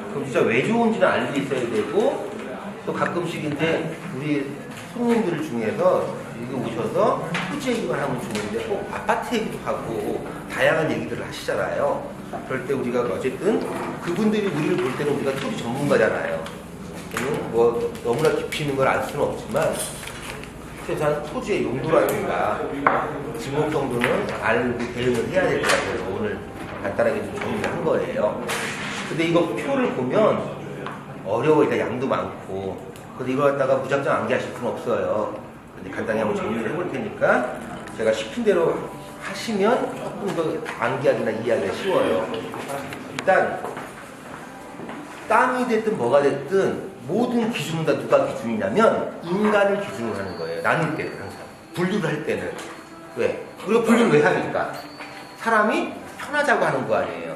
그럼 진짜 왜 좋은지는 알고 있어야 되고, 또 가끔씩 이제 우리 손님들 중에서 여기 오셔서 토지 얘기만 하면 좋은데 꼭 아파트 얘기도 하고 다양한 얘기들을 하시잖아요. 그럴 때 우리가 어쨌든 그분들이 우리를 볼 때는 우리가 토지 전문가잖아요. 뭐 너무나 깊이 있는 걸 알 수는 없지만 최소한 토지의 용도라든가 지목 정도는 알고 대응을 해야 될 것 같아서 오늘 간단하게 좀 정리를 한 거예요. 근데 이거 표를 보면 어려워. 일단 양도 많고. 근데 이거 갖다가 무작정 암기하실 필요는 없어요. 근데 간단히 한번 정리를 해볼 테니까 제가 시킨 대로 하시면 조금 더 암기하기나 이해하기가 쉬워요. 일단 땅이 됐든 뭐가 됐든 모든 기준은 다 누가 기준이냐면 인간을 기준으로 하는 거예요. 나눌 때는 항상. 분류를 할 때는. 왜? 우리가 분류를 왜 합니까? 사람이 편하자고 하는 거 아니에요.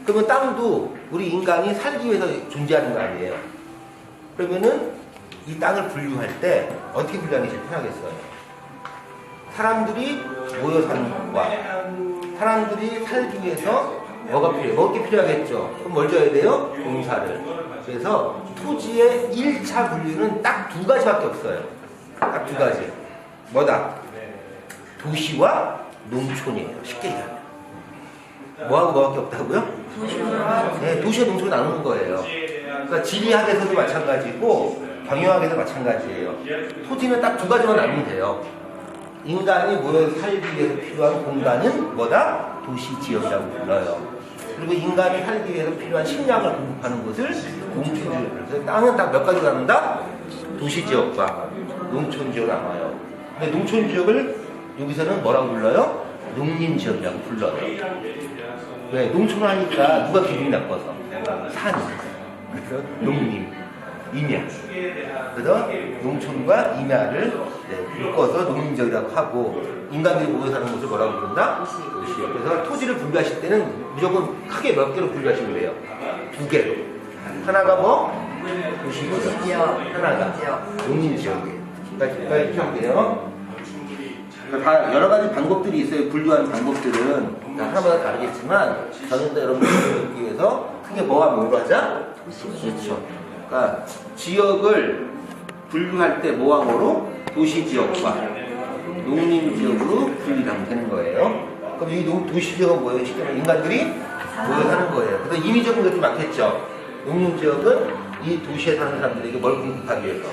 그러면 땅도 우리 인간이 살기 위해서 존재하는 거 아니에요. 그러면은 이 땅을 분류할 때 어떻게 분류하는 게 제일 편하겠어요? 사람들이 모여 사는 것과 사람들이 살기 위해서 뭐가 필요해요? 먹을 게 필요하겠죠. 그럼 뭘 줘야 돼요? 공사를. 그래서 토지의 1차 분류는 딱 두 가지밖에 없어요. 딱 두 가지. 뭐다? 도시와 농촌이에요. 쉽게 얘기하면. 뭐하고 뭐밖에 없다고요? 네, 도시와 농촌을 나누는 거예요. 그러니까 지리학에서도 마찬가지고 경영학에도 마찬가지예요. 토지는 딱 두 가지만 나누면 돼요. 인간이 모여 살기 위해서 필요한 공간은 뭐다? 도시지역이라고 불러요. 그리고 인간이 살기 위해서 필요한 식량을 공급하는 것을 농촌지역. 그래서 땅은 딱 몇 가지로 나눈다? 도시지역과 농촌지역으로 나눠요. 근데 농촌지역을 여기서는 뭐라고 불러요? 농림지역이라고 불러요. 왜? 농촌 하니까 누가 기분이 나빠서? 산이. 그래서 농림, 임야. 그래서 농촌과 임야를 묶어서 농림지역이라고 하고 인간들이 모여 사는 곳을 뭐라고 부른다? 도시요. 그래서 토지를 분류하실 때는 무조건 크게 몇 개로 분류하시면 돼요? 두 개로. 하나가 뭐? 도시지역. 하나가 농림지역이에요. 그러니까 이렇게 할게요. 다 여러 가지 방법들이 있어요. 분류하는 방법들은 하나마다 다르겠지만 저는 여러분들 듣기 위해서 크게 뭐와 뭐로 하자? 그렇죠. 그러니까 지역을 분류할 때 뭐와 뭐로? 도시지역과 농림지역으로 분류를 하면 되는 거예요. 그럼 이 도시지역은 뭐예요? 쉽게 말하면 인간들이 모여 사는 거예요. 그래서 인위적인 것들이 많겠죠. 농림지역은 이 도시에 사는 사람들에게 뭘 공급하기 위해서?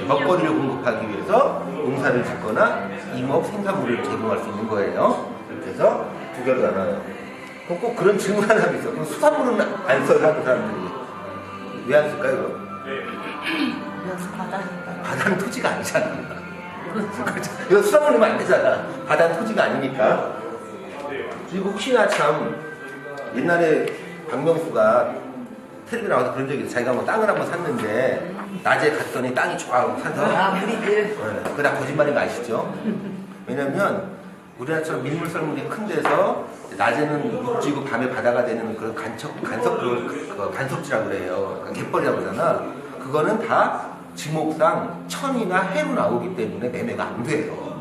먹거리를 공급하기 위해서 농사를 짓거나 임업 생산물을 제공할 수 있는 거예요. 그래서 두 개로 나눠요. 그럼 꼭 그런 질문 하나 있어. 그럼 수산물은 안 써요, 그 사람들이. 왜 안 쓸까요, 그럼? 바다는 토지가 아니잖아. 이거 수산물 넣으면 안 되잖아. 바다는 토지가 아니니까. 그리고 혹시나 참 옛날에 박명수가 텔레비 나와서 그런 적이 있어요. 자기가 뭐 땅을 한번 샀는데 낮에 갔더니 땅이 좋아하고 사서 그다 거짓말인 거 아시죠? 왜냐면 우리나라처럼 밀물 썰물이 큰 데서 낮에는 육지고 밤에 바다가 되는 그런 간섭지라고 그래요. 갯벌이라고 그러잖아. 그거는 다 지목상 천이나 해로 나오기 때문에 매매가 안 돼요.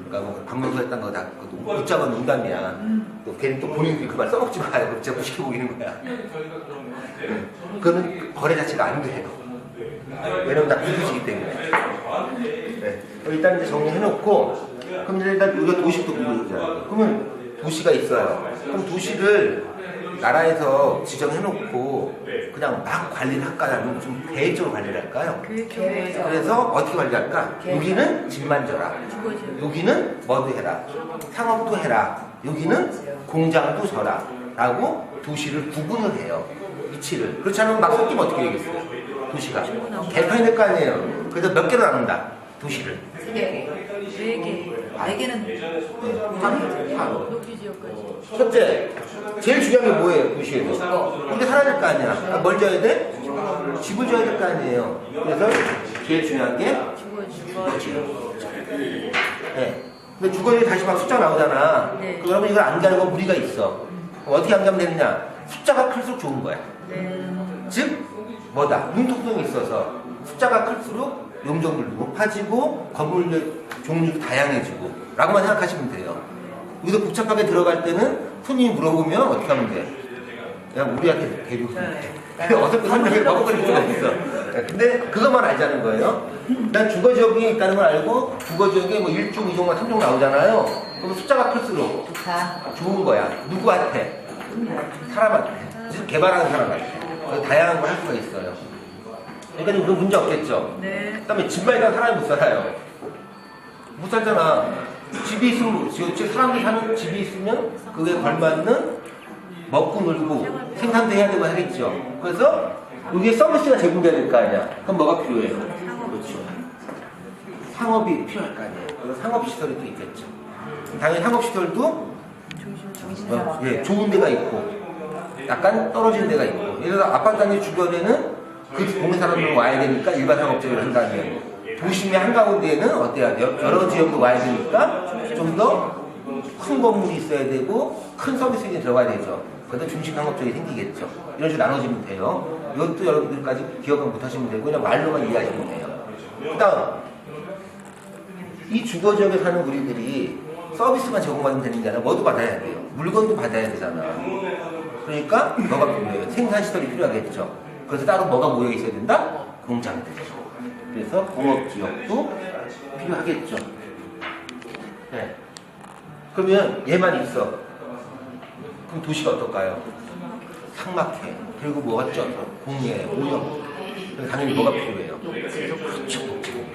그러니까 뭐 박명수 했던 거 다 웃자고 농담이야. 또 괜히 또 본인들이 그 말 써먹지 마요. 자꾸 시켜보이는 거야. 그거는 거래 자체가 안 돼요. 왜냐면 다 비교지기 때문에. 네. 일단 이제 정리해놓고, 그럼 일단 우리가 도시도 공부해보잖아요. 그러면 도시가 있어요. 그럼 도시를 나라에서 지정해놓고 그냥 막 관리를 할까? 아니면 좀 계획적으로 관리를 할까요? 그래서 어떻게 관리할까? 여기는 집만 져라. 여기는 뭐도 해라. 상업도 해라. 여기는 공장도 져라. 라고 도시를 구분을 해요. 위치를. 그렇지 않으면 막 섞이면 어떻게 되겠어요? 도시가. 개판이 될 거 아니에요. 그래서 몇 개로 나눈다. 도시를. 4개는 첫째, 제일 중요한 게 뭐예요? 도시에서. 근데 살아야 될 거 아니야. 뭘 져야 돼? 집을 져야 될 거 아니에요. 그래서 제일 중요한 게 주거지요. 네. 근데 주거지에 다시 막 숫자 나오잖아. 네. 그러면 이걸 안 가는 건 무리가 있어. 그럼 어떻게 안 가면 되느냐? 숫자가 클수록 좋은 거야. 즉, 뭐다? 융통성이 있어서 숫자가 클수록 용적률도 높아지고 건물 종류도 다양해지고 라고만 생각하시면 돼요. 여기서 복잡하게 들어갈 때는 손님이 물어보면 어떻게 하면 돼? 그냥 우리한테 대륙. 어설프 설명해 먹어버릴 수가 없어. 근데 그것만 알자는 거예요. 난 주거지역이 있다는 걸 알고 주거지역에 뭐 1종, 2종만 3종 나오잖아요. 그럼 숫자가 클수록 좋은 거야. 누구한테? 사람한테. 개발하는 사람한테. 다양한 걸 할 수가 있어요. 그러니까 그건 문제 없겠죠. 네. 그 다음에 집만 있다는 사람이 못 살아요. 못 살잖아. 집이 있으면, 사람들이 사는 집이 있으면 그게 걸맞는 먹고 놀고 생산도 해야 되고 하겠죠. 그래서 여기에 서비스가 제공돼야 될 거 아니야. 그럼 뭐가 필요해요? 그렇죠. 상업이 필요할 거 아니에요. 그래서 상업시설이 또 있겠죠. 당연히 상업시설도 좋은 데가 있고 약간 떨어진 데가 있고, 예를 들어 아파트 단지 주변에는 그 동네 사람들 와야 되니까 일반 상업적으로 한다면, 도심의 한가운데에는 어때요? 여러 지역도 와야 되니까 좀 더 큰 건물이 있어야 되고 큰 서비스가 들어가야 되죠. 그래서 중심 상업적이 생기겠죠. 이런 식으로 나눠지면 돼요. 이것도 여러분들까지 기억은 못 하시면 되고 그냥 말로만 이해하시면 돼요. 그 다음, 이 주거지역에 사는 우리들이 서비스만 제공받으면 되는 게 아니라 뭐도 받아야 돼요. 물건도 받아야 되잖아. 그러니까 뭐가 필요해요? 생산시설이 필요하겠죠. 그래서 따로 뭐가 모여 있어야 된다? 공장들. 그래서 공업지역도 필요하겠죠. 네. 그러면 얘만 있어. 그럼 도시가 어떨까요? 삭막해. 그리고 뭐가 쪄서 공해, 오염. 당연히 뭐가 필요해요? 그렇죠, 녹지공간.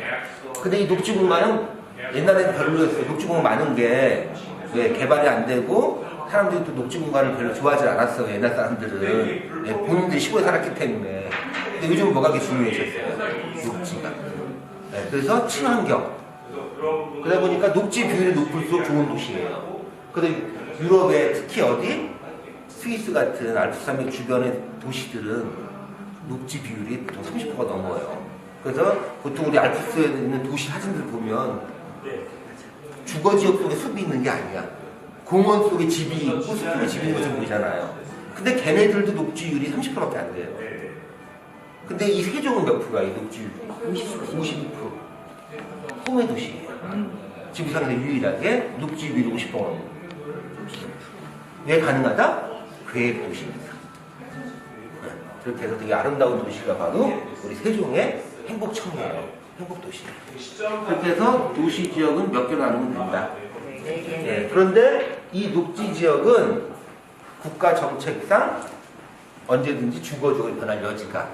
근데 이 녹지공간은 옛날에는 별로였어요. 녹지공간 많은 게 왜 개발이 안 되고 사람들이 또 녹지공간을 별로 좋아하지 않았어요. 옛날 사람들은. 네, 본인들이 시골에 살았기 때문에. 근데 요즘은 뭐가 그렇게 중요해졌어요? 녹지가. 네, 그래서 친환경. 그러다 보니까 녹지 비율이 높을수록 좋은 도시예요. 그래서 유럽에 특히 어디? 스위스 같은 알프스 산맥 주변의 도시들은 녹지 비율이 보통 30%가 넘어요. 그래서 보통 우리 알프스에 있는 도시 사진들 보면 주거지역 속에 숲이 있는 게 아니야. 공원 속에 집이 있고 숲 속에 집이 있는 것처럼 보이잖아요. 근데 걔네들도 녹지율이 30%밖에 안 돼요. 근데 이 세종은 몇 프로야, 이 녹지율이? 52%. 홍해 도시예요. 지구상에서 유일하게 녹지율이 50%. 왜 가능하다? 계획 도시입니다. 그렇게 해서 되게 아름다운 도시가 바로 우리 세종의 행복청이에요. 행복도시. 그렇게 해서 도시 지역은 몇 개로 나누면 된다. 네. 그런데 이 녹지 지역은 국가 정책상 언제든지 주거지역으로 변할 여지가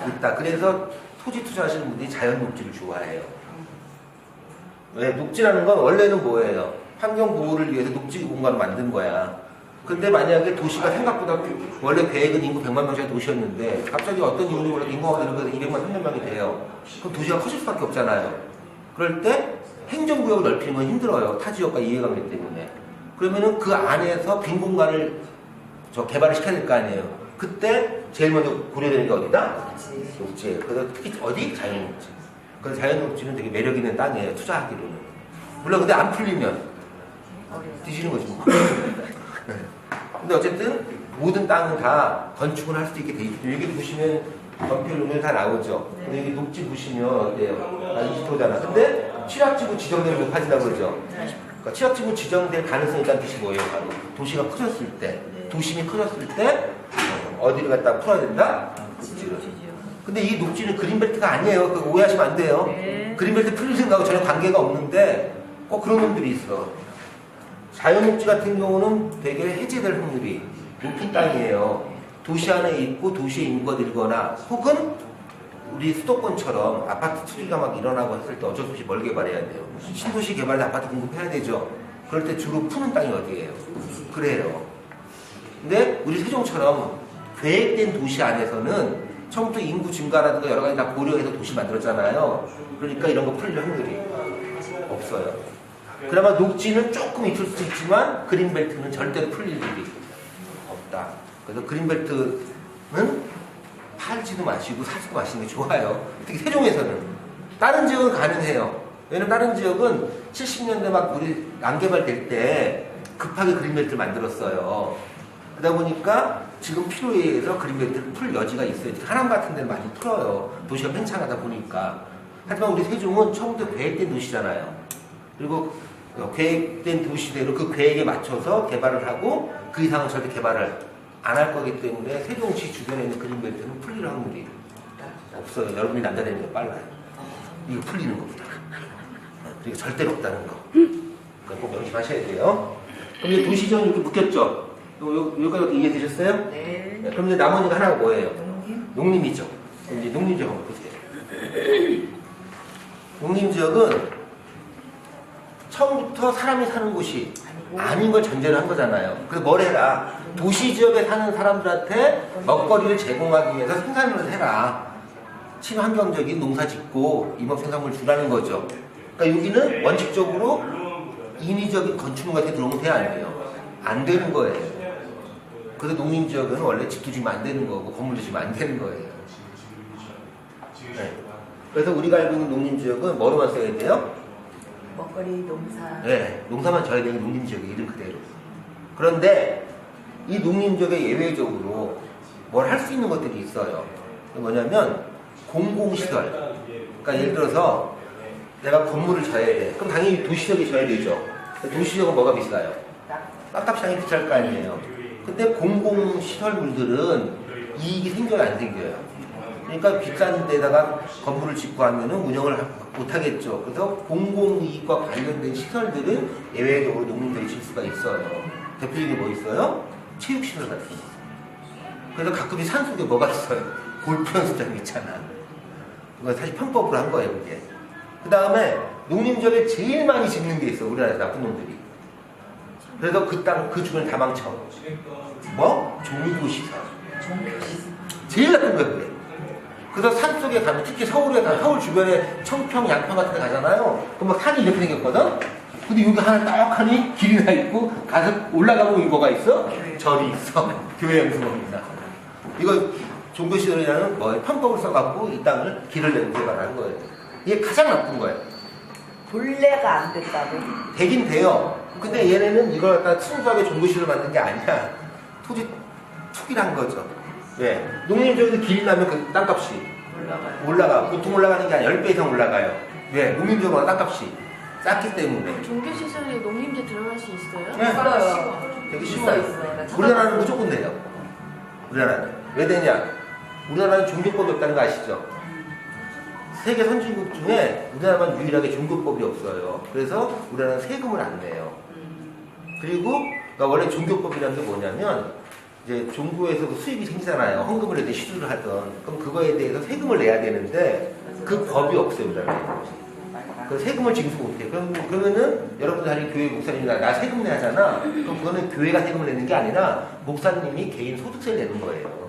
있다. 그래서 토지 투자하시는 분들이 자연 녹지를 좋아해요. 왜? 녹지라는 건 원래는 뭐예요? 환경 보호를 위해서 녹지 공간을 만든 거야. 근데 만약에 도시가 생각보다 원래 계획은 인구 100만 명짜리 도시였는데 갑자기 어떤 이유로 몰라도 인구가 늘어서 200만, 300만이 돼요. 그럼 도시가 커질 수밖에 없잖아요. 그럴 때 행정구역을 넓히는 건 힘들어요. 타 지역과 이해관계 때문에. 그러면은 그 안에서 빈 공간을 개발을 시켜야 될 거 아니에요. 그때 제일 먼저 고려되는 게 어디다? 녹지예요. 그래서 특히 어디? 자연녹지. 그래서 자연녹지는 되게 매력 있는 땅이에요. 투자하기로는. 물론 근데 안 풀리면 뒤지는 거지 뭐. 네. 근데 어쨌든 모든 땅은 다 건축을 할 수도 있게 돼 있죠. 여기 보시면 건폐율은 다 나오죠. 근데 여기 녹지 보시면 어때요? 20%잖아. 근데 취락지구 지정되면 높아진다고 그러죠. 그러니까 취락지구 지정될 가능성이 있다는 뜻이 뭐예요? 바로 도시가 커졌을 때, 도심이 커졌을 때 어디를 갖다 풀어야 된다? 녹지를. 근데 이 녹지는 그린벨트가 아니에요. 그거 오해하시면 안 돼요. 그린벨트 풀릴 생각하고 전혀 관계가 없는데 꼭 그런 놈들이 있어. 자연녹지 같은 경우는 되게 해제될 확률이 높은 땅이에요. 도시 안에 있고 도시에 인구가 늘거나 혹은 우리 수도권처럼 아파트 투기가 막 일어나고 했을 때 어쩔 수 없이 뭘 개발해야 돼요. 신도시 개발에 아파트 공급해야 되죠. 그럴 때 주로 푸는 땅이 어디예요? 그래요. 근데 우리 세종처럼 계획된 도시 안에서는 처음부터 인구 증가라든가 여러 가지 다 고려해서 도시 만들었잖아요. 그러니까 이런 거 풀릴 확률이 없어요. 그나마 녹지는 조금 있을 수 있지만 그린벨트는 절대로 풀릴 일이 없다. 그래서 그린벨트는 팔지도 마시고 사지도 마시는 게 좋아요. 특히 세종에서는. 다른 지역은 가능해요. 왜냐면 다른 지역은 70년대 막 우리 난개발될 때 급하게 그린벨트를 만들었어요. 그러다 보니까 지금 필요에 의해서 그린벨트를 풀 여지가 있어요. 하남 같은 데는 많이 풀어요. 도시가 팽창하다 보니까. 하지만 우리 세종은 처음부터 계획된 도시잖아요. 그리고 계획된 도시대로 그 계획에 맞춰서 개발을 하고 그 이상은 절대 개발을 안 할 거기 때문에 세종시 주변에 있는 그린벨트는 풀릴 확률이 없어요. 여러분이 남자되는 게 빨라요. 이거 풀리는 겁니다. 그리고 절대로 없다는 거. 그거 꼭 명심하셔야 돼요. 그럼 이제 도시지원 이렇게 묶였죠? 여기까지 이해되셨어요? 네. 네. 그럼 이제 나머지 하나가 뭐예요? 농림이죠. 그럼 이제 농림지역 한번 보세요. 농림지역은 처음부터 사람이 사는 곳이 아닌 걸 전제로 한 거잖아요. 그래서 뭘 해라? 도시지역에 사는 사람들한테 먹거리를 제공하기 위해서 생산을 해라. 친환경적인 농사 짓고 임업생산물 주라는 거죠. 그러니까 여기는 원칙적으로 인위적인 건축물 같은 게 들어오면 돼야 안 돼요. 안 되는 거예요. 그래서 농림지역은 원래 집도 지으면 안 되는 거고 건물도 지으면 안 되는 거예요. 네. 그래서 우리가 알고 있는 농림지역은 뭐로만 써야 돼요? 먹거리 농사. 네, 농사만 져야 되는 농림지역의 이름 그대로. 그런데 이 농림지역에 예외적으로 뭘 할 수 있는 것들이 있어요. 뭐냐면 공공시설. 그러니까 예를 들어서 내가 건물을 져야 돼. 그럼 당연히 도시지역에 져야 되죠. 도시지역은 뭐가 비싸요? 땅값이 당연히 비쌀 거 아니에요. 근데 공공시설물들은 이익이 생겨요, 안 생겨요? 그러니까 비싼 데다가 건물을 짓고 하면은 운영을 못하겠죠. 그래서 공공이익과 관련된 시설들은 예외적으로 농림지역에 질 수가 있어요. 대표적인 게 뭐 있어요? 체육시설 같은 거. 그래서 가끔 이 산속에 뭐가 있어요? 골프 연습장 있잖아. 그거 사실 편법으로 한 거예요, 그게. 그 다음에 농림지역에 제일 많이 짓는 게 있어, 우리나라 나쁜 놈들이. 그래서 그 땅, 그 주변을 다 망쳐. 뭐? 종교시설. 제일 나쁜 거야, 그게. 그래서 산 속에 가면, 특히 서울에 가면, 서울 주변에 청평, 양평 같은 데 가잖아요. 그럼 막 산이 이렇게 생겼거든? 근데 여기 하나 딱하니 길이 나 있고, 가서 올라가면 이거가 있어? 절이 있어. 교회 영수입니다. 이거 종교시설이라는 뭐 편법을 써갖고 이 땅을 길을 내는 거예요. 이게 가장 나쁜 거예요. 본래가 안 됐다고? 되긴 돼요. 근데 얘네는 이걸 갖다 순수하게 종교시설 만든 게 아니야. 토지 투기를 거죠. 왜? 농림지역에서 길이 나면 그 땅값이 올라가. 보통 올라가는 게 아니라 10배 이상 올라가요. 왜? 농림지역은 땅값이 작기 때문에. 종교시설에 농림지 들어갈 수 있어요? 네. 있어요. 되게 쉬워요. 있어. 우리나라는 무조건 돼요. 우리나라는. 왜 되냐? 우리나라는 종교법이 없다는 거 아시죠? 세계 선진국 중에 우리나라만 유일하게 종교법이 없어요. 그래서 우리나라는 세금을 안 내요. 그리고 그러니까 원래 종교법이라는 게 뭐냐면 이제 종교에서도 수입이 생기잖아요. 헌금을 해든 시주를 하든. 그럼 그거에 대해서 세금을 내야 되는데 그 법이 없어요, 우리나라에. 그 세금을 징수 못해. 그러면은 여러분들 하는 교회 목사님이 나 세금 내야 하잖아. 그럼 그거는 교회가 세금을 내는 게 아니라 목사님이 개인 소득세를 내는 거예요.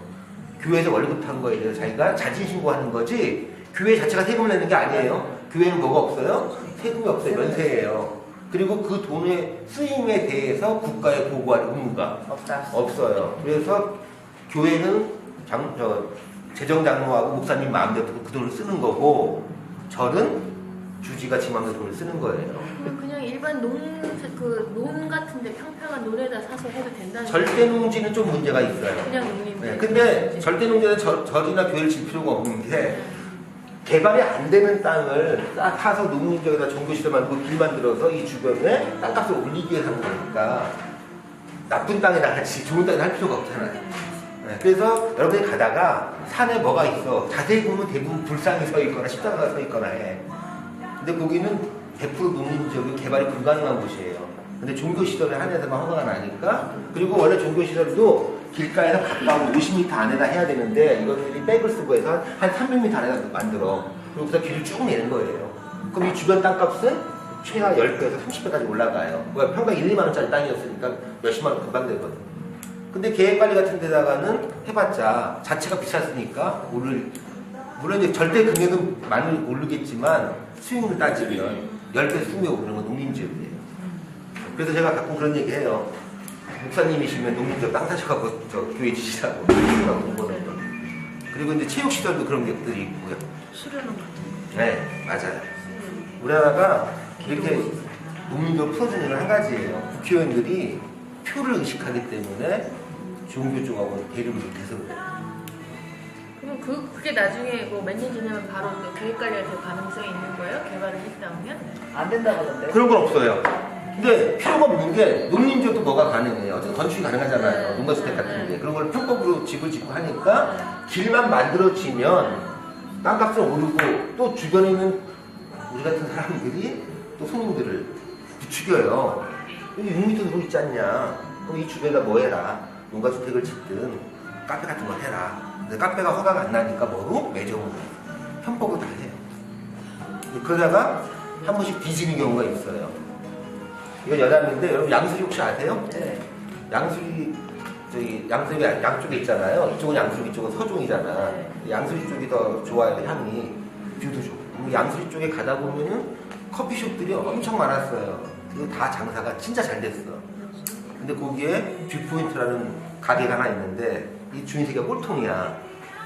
교회에서 월급 탄 거에 대해서 자기가 자진 신고하는 거지 교회 자체가 세금을 내는 게 아니에요. 교회는 뭐가 없어요? 세금이 없어요. 면세예요. 그리고 그 돈의 쓰임에 대해서 국가에 보고할 의무가 없어요. 그래서 교회는 재정장로하고 목사님 마음대로 그 돈을 쓰는 거고 절은 주지가 지 마음대로 돈을 쓰는 거예요. 그냥 일반 논 같은데 평평한 논에다 사서 해도 된다는 절대 농지는 좀 문제가 있어요. 그냥 농림지. 네, 근데 절대 농지는 절이나 교회를 질 필요가 없는 게 개발이 안 되는 땅을 싹 타서 농림지역에다 종교시설 만들고 길 만들어서 이 주변에 땅값을 올리기 위해서 하는 거니까 나쁜 땅에다 같이 좋은 땅에 할 필요가 없잖아요. 네, 그래서 여러분이 가다가 산에 뭐가 있어. 자세히 보면 대부분 불상이 서 있거나 십자가가 서 있거나 해. 근데 거기는 100% 농림지역이 개발이 불가능한 곳이에요. 근데 종교시설에 한해서만 허가가 나니까 그리고 원래 종교시설도 길가에서 가까운 50m 안에다 해야 되는데 이것들이 백을 쓰고 해서 한 300m 안에다 만들어. 그리고 그래서 길을 쭉 내는 거예요. 그럼 이 주변 땅값은 최하 10배에서 30배까지 올라가요. 평당 1, 2만 원짜리 땅이었으니까 몇십만 원 금방 되거든. 근데 계획관리 같은 데다가는 해봤자 자체가 비쌌으니까 물론 이제 절대 금액은 많이 오르겠지만 수익률 따지면 10배, 20배 오르는 건 농림지역이에요. 그래서 제가 가끔 그런 얘기 해요. 목사님이시면 농림지역 땅 사셔가지고 교회 지시라고 공부하는 거. 그리고 이제 체육시설도 그런 것들이 있고요. 수련원 같은 네, 맞아요. 우리나라가 이렇게 농민도 풀어주는 건 한 가지예요. 국회의원들이 표를 의식하기 때문에 종교 쪽하고는 대립을 못해서 그래요. 그럼 그게 나중에 뭐 몇 년 지나면 바로 계획관리가 될 가능성이 있는 거예요? 개발을 했다 하면? 안 된다고 하던데. 그런 건 없어요. 근데 필요가 없는 게 농림지역도 뭐가 가능해요. 어쨌든 건축이 가능하잖아요. 농가주택 같은데. 그런 걸 편법으로 집을 짓고 하니까 길만 만들어지면 땅값은 오르고 또 주변에 있는 우리 같은 사람들이 또 손님들을 부추겨요. 여기 6m 들어 있지 않냐. 그럼 이 주변에다 뭐 해라. 농가주택을 짓든 카페 같은 걸 해라. 근데 카페가 허가가 안 나니까 뭐로? 매점으로. 편법으로 다 해요. 그러다가 한 번씩 뒤지는 경우가 있어요. 이건 여담인데 여러분 양수리 혹시 아세요? 네. 양수리 양수리 양쪽에 있잖아요. 이쪽은 양수리, 이쪽은 서종이잖아. 양수리 쪽이 더 좋아요. 향이 뷰도 좋고. 양수리 쪽에 가다 보면은 커피숍들이 엄청 많았어요. 그리고 다 장사가 진짜 잘 됐어. 근데 거기에 뷰포인트라는 가게가 하나 있는데 이 주인세계가 꼴통이야.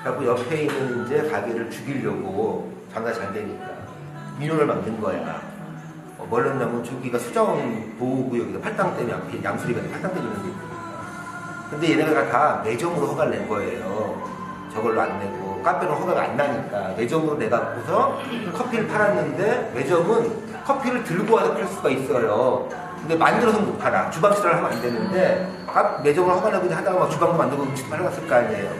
그래갖고 옆에 있는 이제 가게를 죽이려고 장사 잘 되니까 민원을 만든 거야. 뭘 했냐면 저기가 수자원 보호구역이다. 팔당 때문에 앞에 양수리가 팔당 때문에 있는 데 있으니까. 근데 얘네가 다 매점으로 허가를 낸 거예요. 저걸로 안 내고 카페는 허가가 안 나니까 매점으로 내갖고서 커피를 팔았는데 매점은 커피를 들고 와서 팔 수가 있어요. 근데 만들어서 못 팔아. 주방시설을 하면 안 되는데 매점으로 허가 내고 하다가 막 주방도 만들고 음식 팔아갔을 거 아니에요.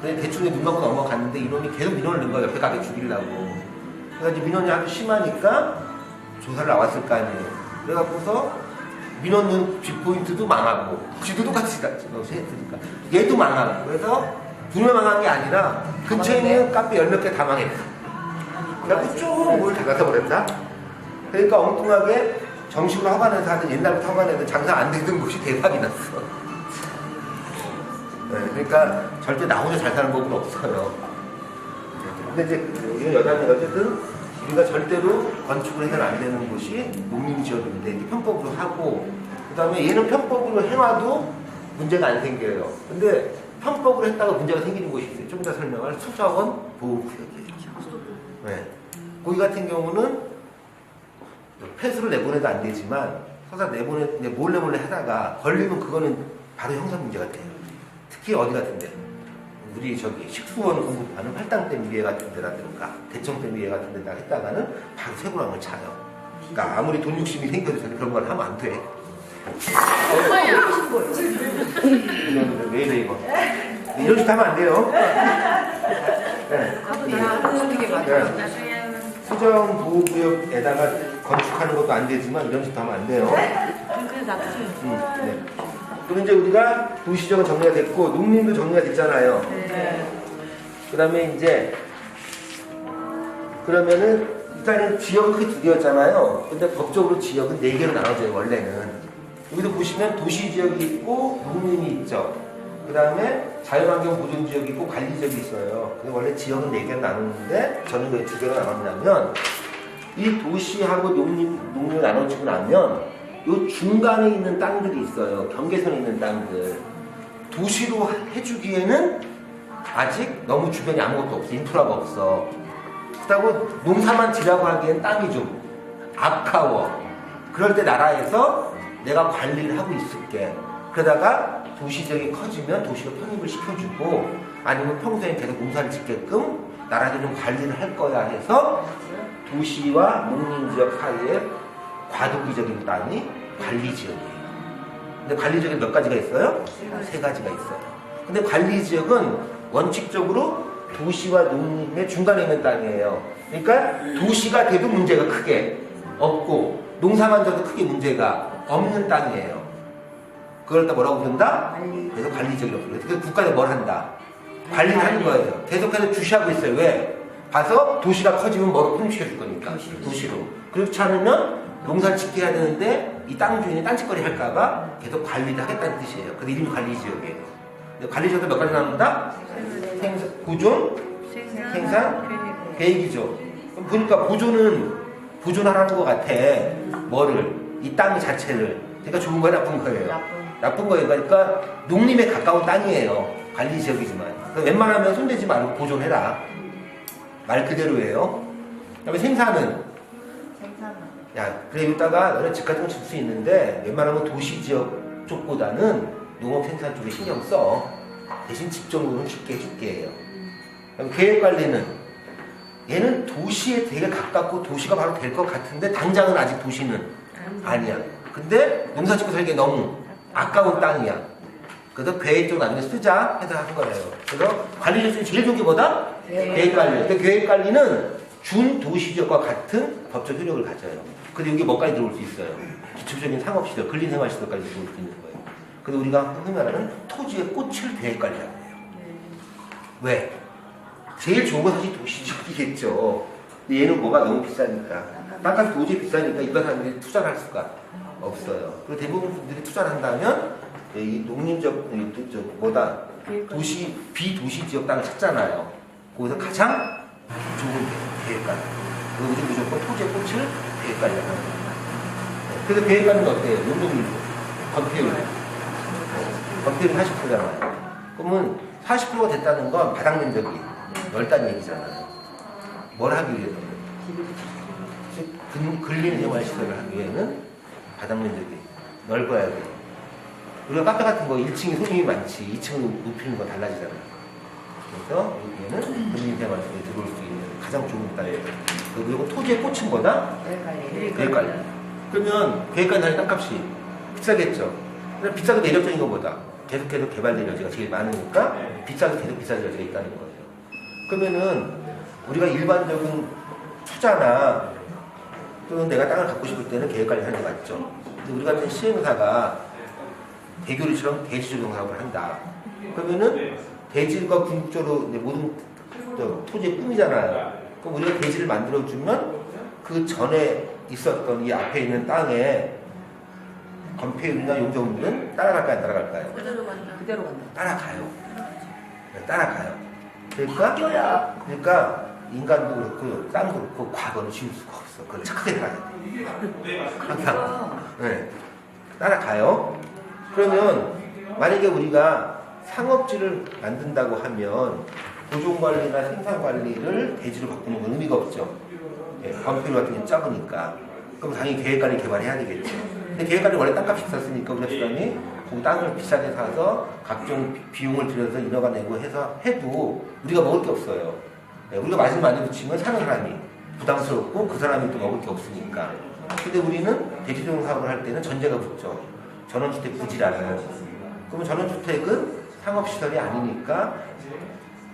근데 대충 눈 감고 넘어갔는데 이놈이 계속 민원을 낸 거예요. 옆에 가게 죽이려고. 그래서 이제 민원이 아주 심하니까 조사를 나왔을 거 아니에요. 그래갖고서 민원은 빅포인트도 망하고 지도 똑같이 했으니까 얘도 망하고 그래서 분명 망한 게 아니라 근처에 있는 카페 10몇 개 다 망했어. 그래갖고 쭉 뭘 닫아서 버렸다. 그러니까 엉뚱하게 정식으로 허가내서 하던 옛날부터 허가내던 장사 안 되던 곳이 대박이 났어. 네, 그러니까 절대 나 혼자 잘 사는 법은 없어요. 근데 이제 이건 여담이 어쨌든 우리가 절대로 건축을 해서는 안 되는 곳이 농림지역인데 이렇게 편법으로 하고 그 다음에 얘는 편법으로 해놔도 문제가 안 생겨요. 근데 편법으로 했다가 문제가 생기는 곳이 있어요. 좀 이따 설명할 수자원 보호구역이에요. 네. 거기 같은 경우는 폐수를 내보내도 안 되지만 서사 몰래 하다가 걸리면 그거는 바로 형사 문제가 돼요. 특히 어디 같은데 우리 저기 식수원 공급하는 팔당댐 위에 같은 데라든가 대청댐 위에 같은 데다 했다가는 바로 세고랑을 차요. 그러니까 아무리 돈 욕심이 생겨도 그런 걸 하면 안 돼. 왜 이래 이거? 이런 짓 하면 안 돼요. 네. 수자원 보호구역에다가 건축하는 것도 안 되지만 이런 짓도 하면 안 돼요. 네. 그럼 이제 우리가 도시적은 정리가 됐고 농림도 정리가 됐잖아요. 그 다음에 이제 그러면은 일단은 지역은 크게 두 개였잖아요. 근데 법적으로 지역은 4개로 나눠져요. 원래는 여기도 보시면 도시지역이 있고 농림이 있죠. 그 다음에 자연환경보존지역이 있고 관리지역이 있어요. 근데 원래 지역은 4개로 나누는데 저는 왜 2개로 나눴냐면 이 도시하고 농림을 나눠주고 나면 요 중간에 있는 땅들이 있어요. 경계선에 있는 땅들. 도시로 해주기에는 아직 너무 주변에 아무것도 없어. 인프라가 없어. 그렇다고 농사만 지라고 하기엔 땅이 좀 아까워. 그럴 때 나라에서 내가 관리를 하고 있을게. 그러다가 도시지역이 커지면 도시로 편입을 시켜주고 아니면 평소에 계속 농사를 짓게끔 나라들이 좀 관리를 할 거야 해서 도시와 농림지역 사이에 과도기적인 땅이 관리지역이에요. 근데 관리지역에 몇 가지가 있어요? 3가지가 있어요. 근데 관리지역은 원칙적으로 도시와 농림의 중간에 있는 땅이에요. 그러니까 도시가 돼도 문제가 크게 없고 농사만 져도 크게 문제가 없는 땅이에요. 그걸 다 뭐라고 부른다? 그래서 관리지역이라고 불러요. 그래서 국가에서 뭘 한다? 관리를 하는 거예요. 계속해서 주시하고 있어요. 왜? 봐서 도시가 커지면 뭐로 편입시켜줄 거니까. 도시로. 그렇지 않으면 농사를 짓게 해야 되는데 이 땅 주인이 딴짓거리 할까봐 계속 관리를 하겠다는 뜻이에요. 그래서 이름이 관리지역이에요. 관리지역도 몇 가지 나옵니다? 보존, 생산, 계획이죠. 그럼 보니까 보존하라는 것 같아. 뭐를? 이 땅 자체를. 그러니까 좋은 거야, 나쁜 거예요? 나쁜 거예요. 그러니까 농림에 가까운 땅이에요. 관리지역이지만. 웬만하면 손대지 말고 보존해라. 말 그대로예요. 그다음에 생산은? 야, 그래 이따가 너네 집 같은 거 질 수 있는데 웬만하면 도시지역 쪽보다는 농업 생산 쪽에 신경 써. 대신 집 정도는 쉽게 해줄게 해요. 계획관리는 얘는 도시에 되게 가깝고 도시가 바로 될 것 같은데 당장은 아직 도시는 아니야. 근데 농사 짓고 살기에 너무 아까운 땅이야. 그래서 계획 좀 나중에 쓰자 해서 한 거예요. 그래서 관리를 중에 제일 좋은 게 뭐다? 계획 관리. 근데 계획 관리는 준도시지역과 같은 법적 효력을 가져요. 근데 여기 뭐까지 들어올 수 있어요? 기초적인 상업시설, 근린생활시설까지 들어올 수 있는 거예요. 근데 우리가 흔히 말하는 토지의 꽃을 계획 관리라고 해요. 왜? 제일 좋은 건 사실 도시지역이겠죠. 근데 얘는 뭐가 너무 비싸니까. 땅값이 도저히 비싸니까 일반 사람들이 투자를 할 수가 없어요. 그리고 대부분 분들이 투자를 한다면 이 농림적, 뭐다, 비도시 지역 땅을 찾잖아요. 거기서 가장 좋은 계획관리. 그리고 우리 무조건 토지의 꽃을 계획관리를 하는 겁니다. 그래서 계획관리는 어때요? 용적률, 건폐율. 건폐율이 40%잖아요. 그러면 40%가 됐다는 건 바닥 면적이 넓다는 얘기잖아요. 뭘 하기 위해서? 근린생활시설을 하기 위해는 바닥 면적이 넓어야 돼요. 우리가 카페 같은 거 1층에 손님이 많지 2층을 높이는 건 달라지잖아요. 그래서 여기에는 근린생활시설에 들어올 수 있는 가장 좋은 땅이에요. 그리고 토지의 꽃은 뭐다? 계획관리. 그러면 계획관리 하는 땅값이 비싸겠죠. 그럼 비싸고 내력적인 건 뭐다? 계속해서 개발될 여지가 제일 많으니까 비싸도 계속 비쌀 여지가 있다는 거예요. 그러면은 우리가 일반적인 투자나 또는 내가 땅을 갖고 싶을 때는 계획관리 하는 게 맞죠. 근데 우리 같은 시행사가 대교리처럼 대지조정 사업을 한다. 그러면은 대지가 궁극적으로 모든 토지의 꿈이잖아요. 그럼 우리가 대지를 만들어주면 그 전에 있었던 이 앞에 있는 땅에 건폐율이나 용적률은 따라갈까요? 안 따라갈까요? 그대로 간다. 그대로 간다. 따라가요. 네, 따라가요. 그러니까 인간도 그렇고 땅도 그렇고 과거는 지울 수가 없어. 그걸 착하게 가야 돼. 항상. 네. 따라가요. 그러면 만약에 우리가 상업지를 만든다고 하면 고종관리나 생산관리를 대지로 바꾸는 건 의미가 없죠. 네, 건폐율 같은 게 적으니까. 그럼 당연히 계획관리 개발해야 되겠죠. 근데 계획관리 원래 땅값이 비쌌으니까 우리가 수단이 그 땅을 비싸게 사서 각종 비용을 들여서 인허가 내고 해서 해도 우리가 먹을 게 없어요. 네, 우리가 마진 많이 붙이면 사는 사람이 부담스럽고 그 사람이 또 먹을 게 없으니까. 근데 우리는 대지조정 사업을 할 때는 전제가 붙죠. 전원주택 부지라는. 그러면 전원주택은 상업시설이 아니니까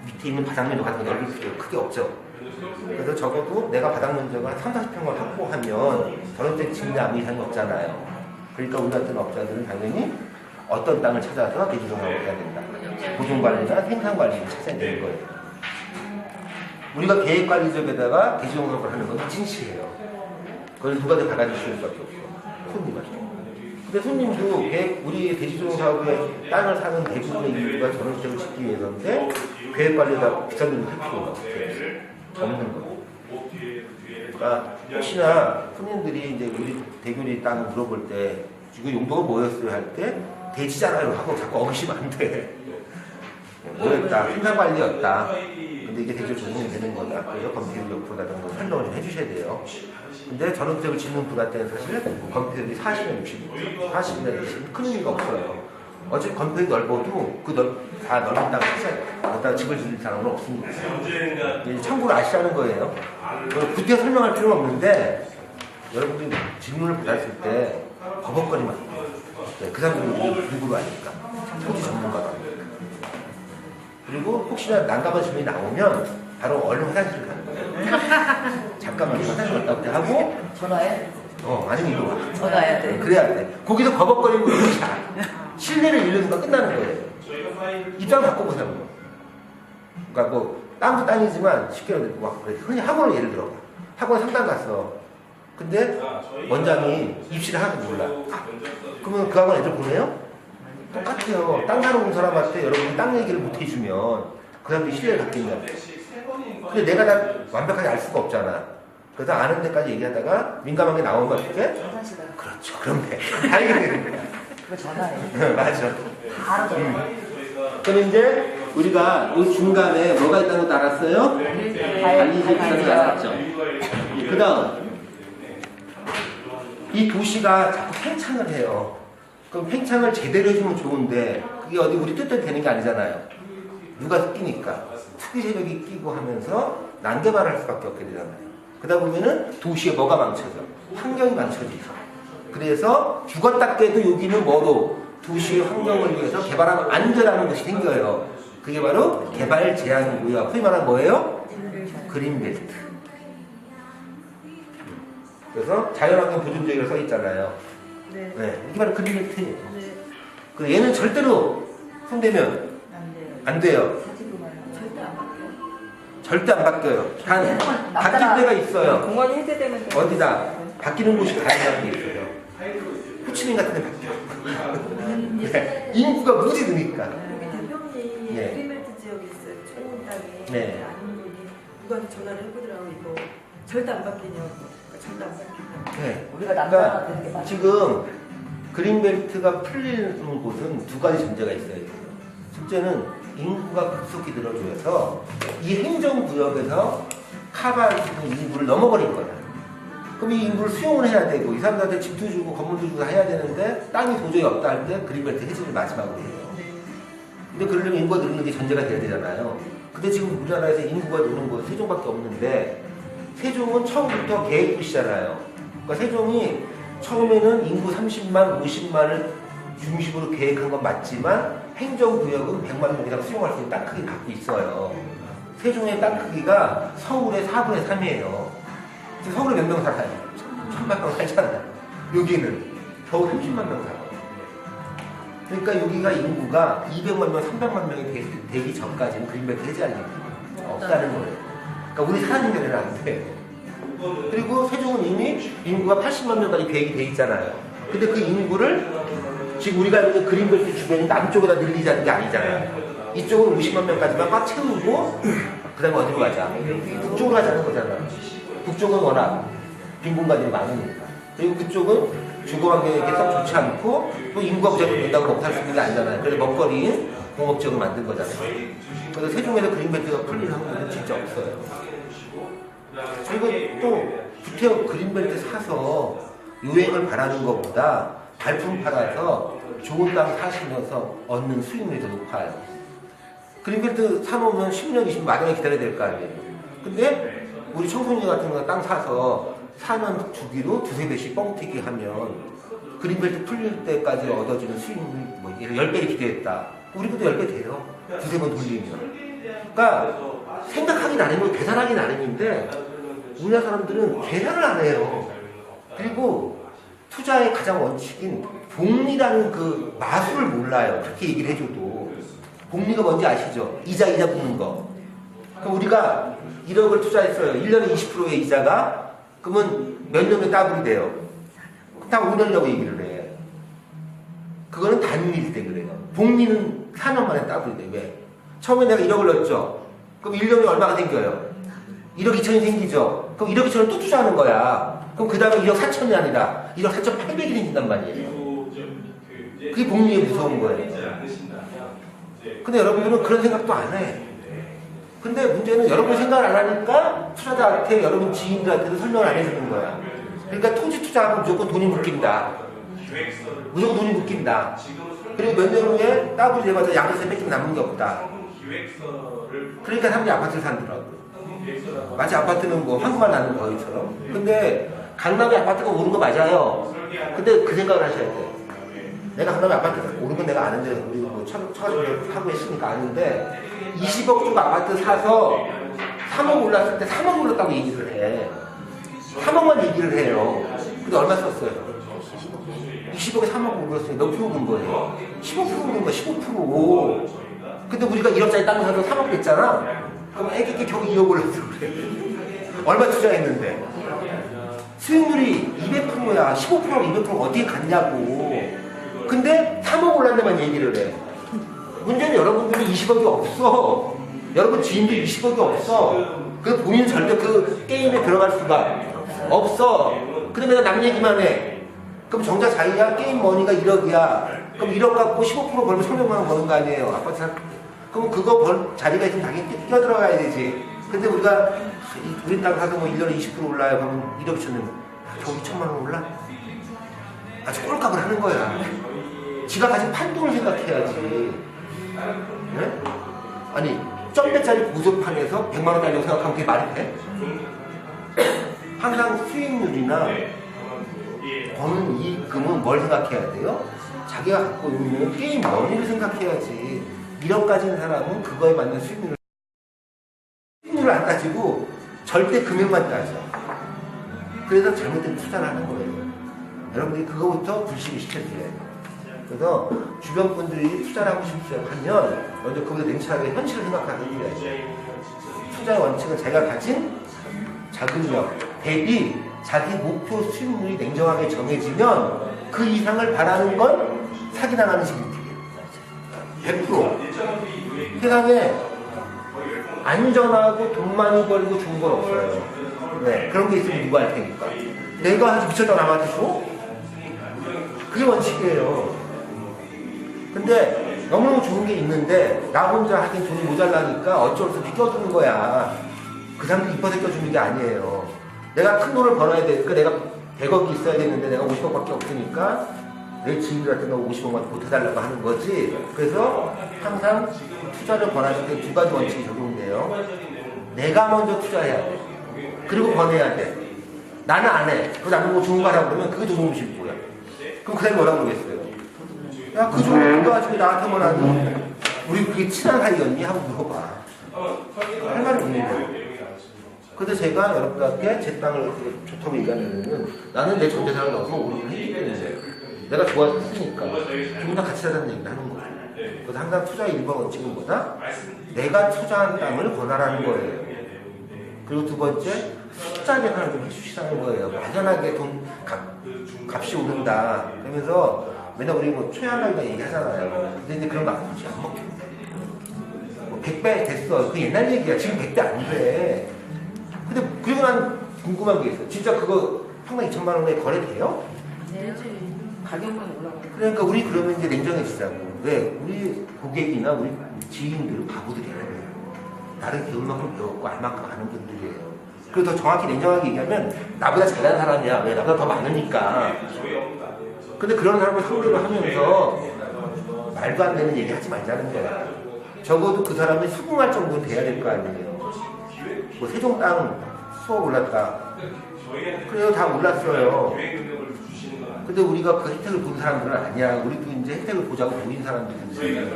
밑에 있는 바닥면적 같은 거 넓을 필요 크게 없죠. 그래서 적어도 내가 바닥 면적을 한 3, 40평을 확보하면 전원주택 짓는 아무 이상이 없잖아요. 그러니까 우리 같은 업자들은 당연히 어떤 땅을 찾아서 대지조정 사업을 해야 된다. 보존관리나 생산관리를 찾아야 되는 거예요. 우리가 계획관리적에다가 대지조정 사업을 하는 건 진실이에요. 그걸 누가 더 받아주실 수밖에 없어. 손님한테. 근데 손님도 우리 대지조정 사업에 땅을 사는 대부분의 이유가 전원주택을 짓기 위해서인데 계획관리에다 비싼 돈을 할 필요가 없는 거예요. 그러니까 혹시나 손님들이 이제 우리 대교리 땅을 물어볼 때 이거 용도가 뭐였어요 할 때 대지잖아요 하고 자꾸 어기시면 안 돼. 뭐였다? 생산관리였다. 근데 이게 대지로 적용이 되는 거다. 그래서 건폐율 몇 프로라는 걸 설명을 좀 해주셔야 돼요. 근데 전원주택을 짓는 분할 때는 사실 건폐율이 40년, 60년, 40년, 60년 큰 의미가 없어요. 어차피 건폐율이 넓어도 다 넓은 땅을 찾아야 돼. 거기다 집을 지을 사람은 없으니까. 참고로 아시라는 거예요. 구태 설명할 필요는 없는데 여러분들이 질문을 받았을 때 버벅거리면 안 돼요. 그 사람들이 누구로 아니까. 토지 전문가가. 그리고 혹시나 난감한 질문이 나오면 바로 얼른 화장실을 가는 거예요. 잠깐만 화장실 갔다 올게 하고 전화해? 아니면 이거 와. 전화해야 돼. 그래야 돼. 거기서 버벅거리고 신뢰를 잃는 순간 끝나는 거예요. 입장 바꿔보자고. 그러니까 뭐 땅도 땅이지만 쉽게 막 흔히 학원을 예를 들어 학원 상담 갔어. 근데 원장이 입시를 하나도 몰라. 그러면 그 학원 애들 보내요? 똑같아요. 땅 사러 온 사람한테 여러분이 땅 얘기를 못 해주면 그 사람들이 신뢰를 갖겠냐. 근데 내가 다 완벽하게 알 수가 없잖아. 그래서 아는 데까지 얘기하다가 민감한 게 나오면 어떻게? 화장실에. 그렇죠. 그럼 돼. 알게 되는 거야. 그거 전화해. 맞아. 바로 전화해. 그럼 이제 우리가 이 중간에 뭐가 있다는 것도 알았어요? 관리지역 있다는 걸 알았죠? 그 다음 이 도시가 자꾸 팽창을 해요. 그럼 팽창을 제대로 해주면 좋은데 그게 어디 우리 뜻대로 되는 게 아니잖아요. 누가 끼니까 투기 세력이 끼고 하면서 난개발을 할 수밖에 없게 되잖아요. 그러다 보면은 도시에 뭐가 망쳐져? 환경이 망쳐지죠. 그래서 죽었다 깨도 여기는 뭐로 도시 환경을 위해서 개발하면 안 되라는 것이 생겨요. 그게 바로 개발 제한 구역. 소위 말하는 뭐예요? 그린벨트. 그래서 자연환경 보존지역이라고 써 있잖아요. 네. 네, 이게 바로 그린벨트예요. 네. 그 얘는 절대로 손대면 안 돼요. 안 돼요. 사지도 마요. 절대 안 바뀌어요. 절대 안 바뀌어요. 단 바뀔 때가 있어요. 공원이 해제되면 어디다 바뀌는 곳이 다양한 게 있어요. 호치민 같은 데 바뀌어요. 네, 인구가 무지 드니까. 대표님이 네. 그린벨트 지역에 있어요. 좋은 땅에 네. 아는 분이 누구한테 전화를 해보더라고. 이거 절대 안 바뀌냐고. 그러니까 절대 안 바뀌냐고. 네. 우리가 남자가 되는 게 맞아요. 지금 그린벨트가 풀리는 곳은 두 가지 전제가 있어요. 첫째는 인구가 급속히 늘어져서 이 행정구역에서 커버할 수 있는 인구를 넘어버린 거야. 그럼 이 인구를 수용을 해야 되고 이 사람들한테 집도 주고 건물도 주고 다 해야 되는데 땅이 도저히 없다 할 때 그린벨트 해제를 마지막으로 해요. 근데 그러려면 인구가 늘는 게 전제가 돼야 되잖아요. 근데 지금 우리나라에서 인구가 느는 곳은 세종밖에 없는데 세종은 처음부터 계획도시잖아요. 그러니까 세종이 처음에는 인구 30만, 50만을 중심으로 계획한 건 맞지만 행정구역은 100만 명 이상 수용할 수 있는 땅 크기를 갖고 있어요. 세종의 땅 크기가 서울의 4분의 3이에요. 지금 서울에 몇 명 살아요? 1000만 명 살잖아요. 여기는 겨우 30만 명 살아요. 그러니까 여기가 인구가 200만 명, 300만 명이 되기 전까지는 그린벨트 해제할 일이 없다는 거예요. 그러니까 우리 사는 데는 안 돼. 그리고 세종은 이미 인구가 80만 명까지 계획이 돼 있잖아요. 근데 그 인구를 지금 우리가 있는 그린벨트 주변이 남쪽에다 늘리자는 게 아니잖아요. 이쪽은 50만 명까지만 꽉 채우고 그 다음에 어디로 가자? 북쪽으로 가자는 거잖아요. 북쪽은 워낙 빈 공간들이 많으니까. 그리고 그쪽은 주거 환경이 이렇게 썩 좋지 않고 또 인구가 무조건 된다고 먹고 살 수 있는 게 아니잖아요. 그래서 먹거리인 공업지역을 만든 거잖아요. 그래서 세종에서 그린벨트가 풀리는 항목은 진짜 없어요. 그리고 또 구태여 그린벨트 사서 유행을 바라는 것보다 발품 팔아서 좋은 땅 사시면서 얻는 수익률이 더 높아요. 그린벨트 사놓으면 10년, 20년 마당에 기다려야 될 거 아니에요. 근데 우리 청소년 같은 거 땅 사서 4년 주기로 두세 배씩 뻥튀기 하면 그린벨트 풀릴 때까지 얻어지는 수익률이 뭐 10배를 기대했다. 우리도 10배 돼요. 두세 번 돌리면. 그러니까 생각하기 나름이고 계산하기 나름인데 우리나라 사람들은 계산을 안 해요. 그리고 투자의 가장 원칙인 복리라는 그 마술을 몰라요. 그렇게 얘기를 해줘도. 복리가 뭔지 아시죠? 이자 붙는 거. 그럼 우리가 1억을 투자했어요. 1년에 20%의 이자가 그러면 몇 년에 따블이 돼요. 딱 5년이라고 얘기를 해. 그거는 단위일 때 그래요. 복리는 4년 만에 따블이 돼. 왜? 처음에 내가 1억을 넣었죠. 그럼 1년에 얼마가 생겨요? 1억 2천이 생기죠. 그럼 1억 2천을 또 투자하는 거야. 그럼 그 다음에 1억 4천이 아니라 1억 4,800이 생긴단 말이에요. 그게 복리의 무서운 거예요. 근데 여러분들은 그런 생각도 안 해. 근데 문제는 여러분 생각을 안 하니까 투자자한테 여러분 지인들한테도 설명을 안 해주는 거야. 그러니까 토지 투자하면 무조건 돈이 묶인다. 무조건 돈이 묶인다. 그리고 몇 년 후에 따블이 돼봐서 양도세 뺏기면 남는 게 없다. 그러니까 사람들이 아파트를 산더라고. 마치 아파트는 뭐 황금알 나는 거위처럼. 근데 강남의 아파트가 오른 거 맞아요. 근데 그 생각을 하셔야 돼. 내가 강남의 아파트가 오른 건 내가 아는데 우리 뭐 처가지고 하고 했으니까 아는데 20억 주고 아파트 사서 3억 올랐을 때 3억 올랐다고 얘기를 해. 3억만 얘기를 해요. 근데 얼마 썼어요? 20억에 3억 올랐으니 몇 프로 오른 거예요? 15% 오른 거야. 15%. 근데 우리가 1억짜리 땅을 사서 3억 냈잖아. 그럼 애기께 겨우 2억 올랐어 그래. 얼마 투자했는데? 수익률이 200%야. 15%가 200%가 어디에 갔냐고. 근데 3억 올랐는데만 얘기를 해. 문제는 여러분들은 20억이 없어. 여러분 지인도 20억이 없어. 그 본인 절대 그 게임에 들어갈 수가 없어. 근데 내가 남 얘기만 해. 그럼 정작 자기가 게임 머니가 1억이야. 그럼 1억 갖고 15% 벌면 300만 원 버는 거 아니에요. 아파트 살. 그럼 그거 벌 자리가 있으면 당연히 뛰어들어가야 되지. 근데 우리가 우리 땅 사서 뭐 1년에 20% 올라요. 그럼 1억 치면 겨우 2천만 원 올라? 아주 꼴값을 하는 거야. 지가 가진 판돈을 생각해야지. 네? 아니 점대짜리 보석판에서 100만 원짜리라고 생각하면 그게 말이 돼? 항상 수익률이나 버는 이익금은 뭘 생각해야 돼요? 자기가 갖고 있는 게임 머니를 생각해야지. 1억 가진 사람은 그거에 맞는 수익률을 안 따지고 절대 금액만 따져. 그래서 잘못된 투자를 하는 거예요. 여러분들이 그거부터 불식을 시켜줘야 돼요. 그래서 주변 분들이 투자를 하고 싶으면 먼저 그거보다 냉철하게 현실을 생각하는 거예요. 투자의 원칙은 자기가 가진 자금력 대비 자기 목표 수익률이 냉정하게 정해지면 그 이상을 바라는 건 사기당하는 지름길이에요. 100%. 세상에 안전하고 돈 많이 벌고 좋은 건 없어요. 네, 그런 게 있으면 누가 할 테니까. 내가 아주 미쳤다 남한테 줘? 그게 원칙이에요. 근데 너무너무 좋은 게 있는데 나 혼자 하긴 돈이 모자라니까 어쩔 수 없이 껴주는 거야. 그 사람도 이뻐서 껴주는 게 아니에요. 내가 큰 돈을 벌어야 되니까 내가 100억이 있어야 되는데 내가 50억밖에 없으니까 내 지인들한테 50억만 보태달라고 하는 거지. 그래서 항상 투자를 권할 때 두 가지 원칙이 적용돼요. 내가 먼저 투자해야 돼. 그리고 권해야 돼. 나는 안 해. 그리고 나는 뭐 좋은 거 하라고 그러면 그게 좋은 거야. 그럼 그 사람이 뭐라고 그러겠어요? 야, 그 좋은 거 가지고 나한테만 하니? 우리 그게 친한 사이였니? 하고 물어봐. 할 말이 없는 거예요. 그래서 제가 여러분들께 제 땅을 좋다고 얘기하면은 나는 내 전 재산을 넣어서 오르는 했기 때문에 내가 좋아했으니까 좀 더 같이 하자는 얘기를 하는 거예요. 그래서 항상 투자의 1번 원칙은 뭐다? 내가 투자한 땅을 권하라는 거예요. 그리고 두 번째, 숫자 계산을 좀 해주시라는 거예요. 막연하게 값이 오른다. 그러면서 맨날 우리 뭐 최하락이나 얘기하잖아요. 근데 이제 그런 거 안 먹혀. 뭐 100배 됐어. 그 옛날 얘기야. 지금 100배 안 돼. 근데 그리고 난 궁금한 게 있어. 진짜 그거 평당 2천만 원에 거래돼요? 네, 가격만 올라가요. 그러니까 우리 그러면 이제 냉정해지자고. 왜? 우리 고객이나 우리 지인들은 바보들이에요. 나를 배울 만큼 배웠고 알 만큼 아는 분들이에요. 그리고 더 정확히 냉정하게 얘기하면 나보다 잘난 사람이야. 왜? 나보다 더 많으니까. 근데 그런 사람을 상대로 하면서 말도 안 되는 얘기 하지 말자는 거야. 적어도 그 사람이 수긍할 정도는 돼야 될 거 아니에요. 뭐 세종 땅 수억 올랐다. 그래요, 다 올랐어요. 근데 우리가 그 혜택을 본 사람들은 아니야. 우리도 이제 혜택을 보자고 모인 사람들인지.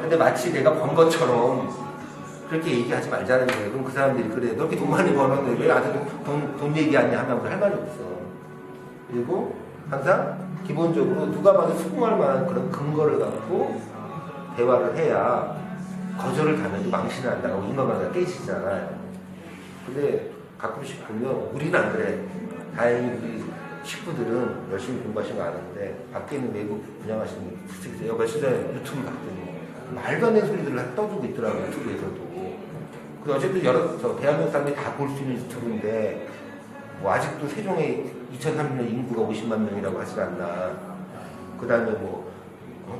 근데 마치 내가 번 것처럼 그렇게 얘기하지 말자는 거예요. 그럼 그 사람들이 그래, 너 이렇게 돈 많이 버는데 왜 나한테 돈 얘기하냐 하면 할 말이 없어. 그리고 항상 기본적으로 누가 봐도 수긍할 만한 그런 근거를 갖고 대화를 해야 거절을 당해도 망신을 안 당하고 인간관계가 깨지잖아요. 근데 가끔씩 보면 우리는 안 그래. 다행히 우리 식구들은 열심히 공부하신 거 아는데 밖에 있는 외국 분양하시는 분들 있어요. 며칠 전에 유튜브 봤더니 말도 안 되는 소리들을 떠주고 있더라고요. 유튜브에서도. 그 어쨌든 대한민국 사람들이 다 볼 수 있는 유튜브인데 뭐 아직도 세종에 2030년 인구가 50만 명이라고 하지 않나. 그 다음에 뭐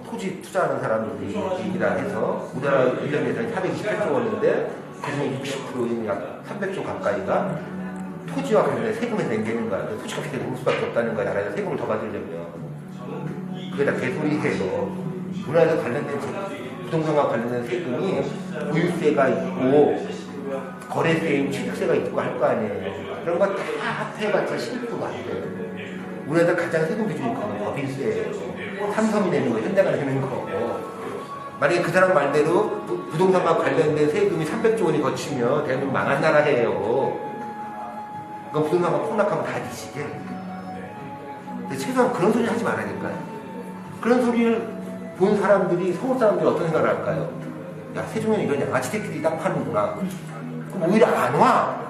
토지 투자하는 사람들이 얘기라 해서 우리나라 1년 예산이 428조 원인데 그중에 60%인 약 300조 가까이가 토지와 관련된 세금을 낸다는 거야. 토지값이 되게 오를 수밖에 없다는 거야. 나라에서 세금을 더 받으려면. 그게 다 개소리예요. 우리나라에서 관련된 부동산과 관련된 세금이 보유세가 있고 거래세인 취득세가 있고 할 거 아니에요. 그런 거 다 합해봤자 10%가 안 돼요. 우리나라 가장 세금 비중이 있는 법인세예요. 삼성이 내는 거, 현대가 내는 거. 만약에 그 사람 말대로 부동산과 관련된 세금이 300조 원이 거치면 대한민국 망한 나라예요. 그럼 부동산과 폭락하면 다 뒤지게. 근데 최소한 그런 소리 하지 말아야 될까요? 그런 소리를 본 사람들이, 서울 사람들이 어떤 생각을 할까요? 야, 세종에는 이런 양아치 새끼들이 땅 파는구나. 그럼 오히려 안 와.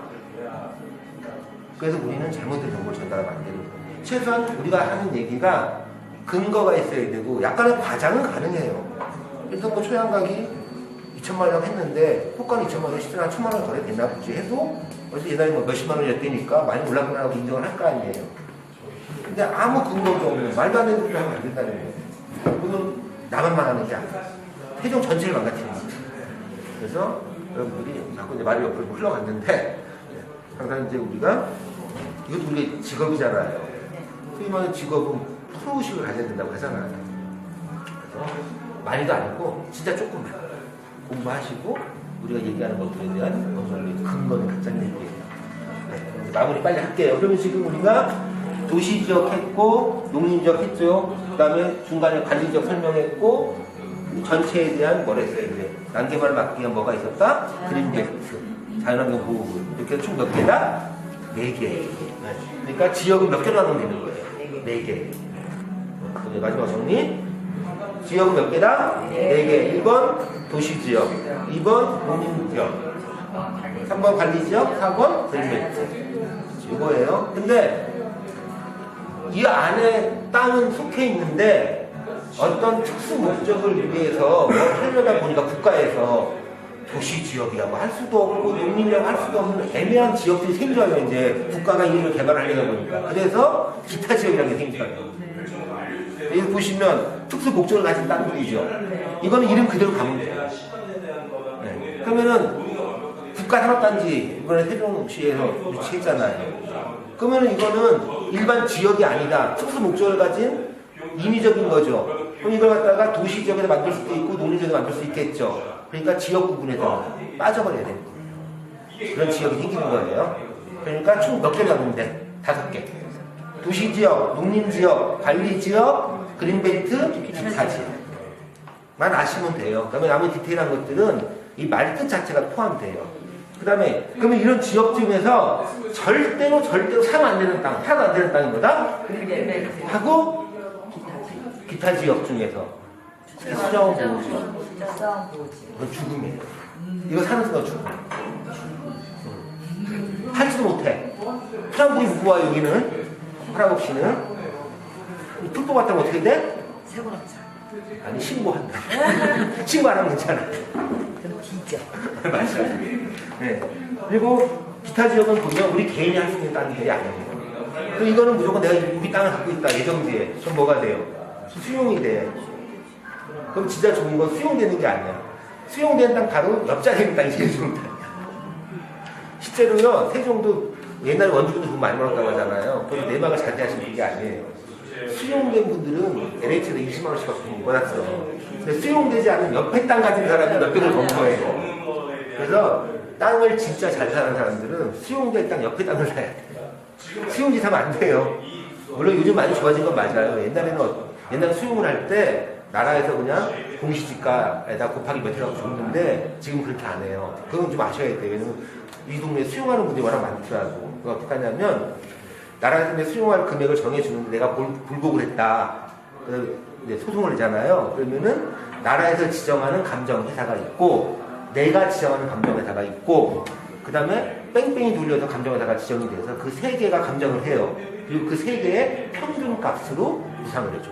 그래서 우리는 잘못된 정보를 전달하면 안 되는 거예요. 최소한 우리가 하는 얘기가 근거가 있어야 되고 약간의 과장은 가능해요. 그래서 뭐 초양각이 2천만 원 했는데 호가는 2천만 원, 실제로 한 1천만 원 거래됐나 보지 해도 어제 예전에 뭐 몇십만 원이었다니까 많이 올랐구나라고 인정을 할 거 아니에요. 근데 아무 근거도 없는 말도 안 되는 소리를 하면 안 된다는 거예요. 그건 나만만 하는 게 아니라 세종 전체를 망가뜨리는 거죠. 그래서 여러분들이 자꾸 이제 말이 옆으로 흘러갔는데 항상 이제 우리가 이것도 우리의 직업이잖아요. 소위 말하는 직업은 프로의식을 가져야 된다고 하잖아요. 그래서 많이도 아니고 진짜 조금만 공부하시고 우리가 얘기하는 것들에 대한 근거는 갖자는 얘기예요. 네, 마무리 빨리 할게요. 그러면 지금 우리가 도시지역 했고 농림지역 했죠. 그 다음에 중간에 관리지역 설명했고 전체에 대한 뭘 했어요. 이제 난개발 막기 위한 뭐가 있었다? 그린벨트, 자연환경 보호구 이렇게 해서 총 몇 개다? 4개. 네. 그러니까 지역은 몇 개로 나누면 되는 거예요? 4개. 마지막 정리. 지역은 몇 개다? 4개. 1번 도시지역, 2번 농림지역, 3번 관리지역, 4번 그린벨트. 이거예요. 근데 이 안에 땅은 속해 있는데 어떤 특수 목적을 위해서 뭐 하려다 보니까 국가에서 도시지역이야 뭐 할 수도 없고 농림이라고 할 수도 없는 애매한 지역들이 생겨요. 이제 국가가 이걸 개발하려다 보니까. 그래서 기타 지역이라는 게 생겨요. 여기 보시면 특수 목적을 가진 땅들이죠. 이거는 이름 그대로 가면 돼요. 네. 그러면은 국가산업단지 이번에 세종시에서 위치했잖아요. 그러면은 이거는 일반 지역이 아니다. 특수 목적을 가진 임의적인 거죠. 그럼 이걸 갖다가 도시지역에서 만들 수도 있고 농림지역에서 만들 수 있겠죠. 그러니까 지역 구분에서 빠져버려야 되는 거예요. 그런 지역이 생기는 거예요. 그러니까 총 몇 개를 나누는데 5개. 도시지역, 농림지역, 관리지역, 그린벨트, 기타지역만 아시면 돼요. 그다음에 나머지 디테일한 것들은 이 말 뜻 자체가 포함돼요. 그 다음에 그러면 이런 지역 중에서 절대로 사면 안 되는 땅, 하나도 안 되는 땅이 뭐다? 하고 기타 지역 중에서 수자원 보호지역. 이건 죽음이에요. 이거 사는 순간 죽음. 하지도 못해. 프랑보이 부부와 여기는 할아버지는 풀도 갔다 오면 어떻게 돼? 세고납자. 아니 신고한다. 신고 안 하면 괜찮아. 그럼 뒤져. 맞아요. 네. 그리고 기타 지역은 보면 우리 개인이 할 수 있는 땅들이 아니에요. 그리고 이거는 무조건 내가 우리 땅을 갖고 있다 예정지에. 그럼 뭐가 돼요? 수용이 돼. 그럼 진짜 좋은 건 수용되는 게 아니야. 수용되는 땅 바로 옆자리에 있는 땅이 제일 좋은 땅이야. 실제로요, 세종도 옛날에 원주민도 돈 많이 벌었다고 하잖아요. 그래서 내막을 자제하시는 게 아니에요. 수용된 분들은 LH에서 20만 원씩 못 받았어. 근데 수용되지 않은 옆에 땅 가진 사람이 몇 개를 검토해요. 그래서 땅을 진짜 잘 사는 사람들은 수용된 땅 옆에 땅을 사야 돼. 수용짓 하면 안 돼요. 물론 요즘 많이 좋아진 건 맞아요. 옛날에 수용을 할 때 나라에서 그냥 공시지가에다 곱하기 몇 해라고 줬는데 지금 그렇게 안 해요. 그건 좀 아셔야 돼요. 왜냐면 이 동네에 수용하는 분들이 워낙 많더라고. 그거 어떻게 하냐면 나라에서 수용할 금액을 정해주는데 내가 불복을 했다. 그래서 소송을 내잖아요. 그러면은 나라에서 지정하는 감정회사가 있고 내가 지정하는 감정회사가 있고 그 다음에 뺑뺑이 돌려서 감정회사가 지정이 돼서 그 세 개가 감정을 해요. 그리고 그 세 개의 평균 값으로 보상을 해줘.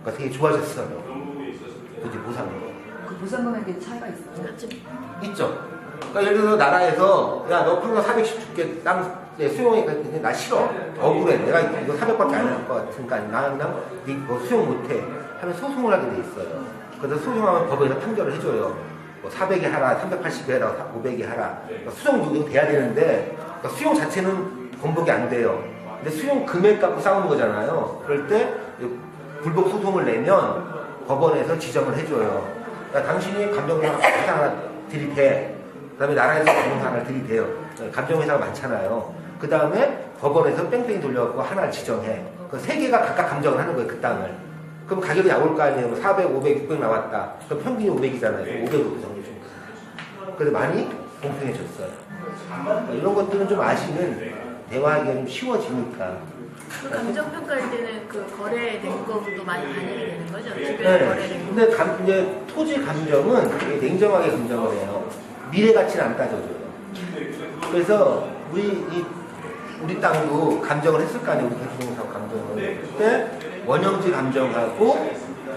그러니까 되게 좋아졌어요. 그게 보상을. 그 보상 금액에 차이가 있어요? 있죠. 그러니까 예를 들어서 나라에서 야 너 평균 410 줄게 땅 수용해. 근데 나 싫어. 억울해. 내가 이거 400밖에 안 할 것 같으니까 나 그냥 너 수용 못해. 하면 소송을 하게 돼 있어요. 그래서 소송하면 법에서 판결을 해줘요. 뭐 400에 하라, 380에 해라, 500에 하라. 그러니까 수용 누구 돼야 되는데 그러니까 수용 자체는 번복이 안 돼요. 근데 수용 금액 갖고 싸우는 거잖아요. 그럴 때 불복 소송을 내면 법원에서 지정을 해줘요. 그러니까 당신이 감정회사 하나 들이대. 그 다음에 나라에서 감정회사 하나 들이대요. 감정회사가 많잖아요. 그 다음에 법원에서 뺑뺑이 돌려갖고 하나를 지정해. 그 세 개가 각각 감정을 하는 거예요, 그 땅을. 그럼 가격이 나올 거 아니에요. 400, 500, 600 나왔다. 그럼 평균이 500이잖아요. 500으로 정해준 거예요. 그래서 많이 공평해졌어요. 이런 것들은 좀 아시면 대화하기가 좀 쉬워지니까. 그 감정평가할 때는 그 거래된 것도 많이 반영이 되는 거죠? 주변에 네. 거래된 거. 근데 이제 토지 감정은 되게 냉정하게 감정을 해요. 미래 가치는 안 따져줘요. 그래서 우리 땅도 감정을 했을 거 아니에요. 우리 대주공사업 감정을. 그때 원형지 감정하고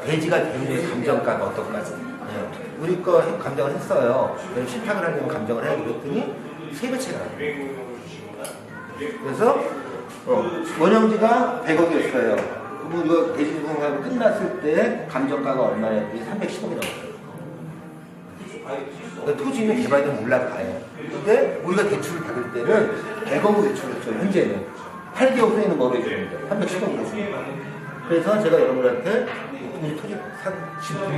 대지가 되는 감정가가 어떨까요? 네. 우리 거 감정을 했어요. 신탁을 하려면 감정을 해야 그랬더니 3배 차이가 나요. 그래서 원형지가 100억이었어요. 그러면 이거 대지공사업 끝났을 때 감정가가 얼마였더니 310억이 나왔어요. 그러니까 토지는 개발되면 올라가요. 근데 우리가 대출을 받을 때는 100억으로 대출을 했죠. 현재는 8개월 후에는 뭐로 해주는데 310억으로 해줍니다. 그래서 제가 여러분한테 우리 토지 산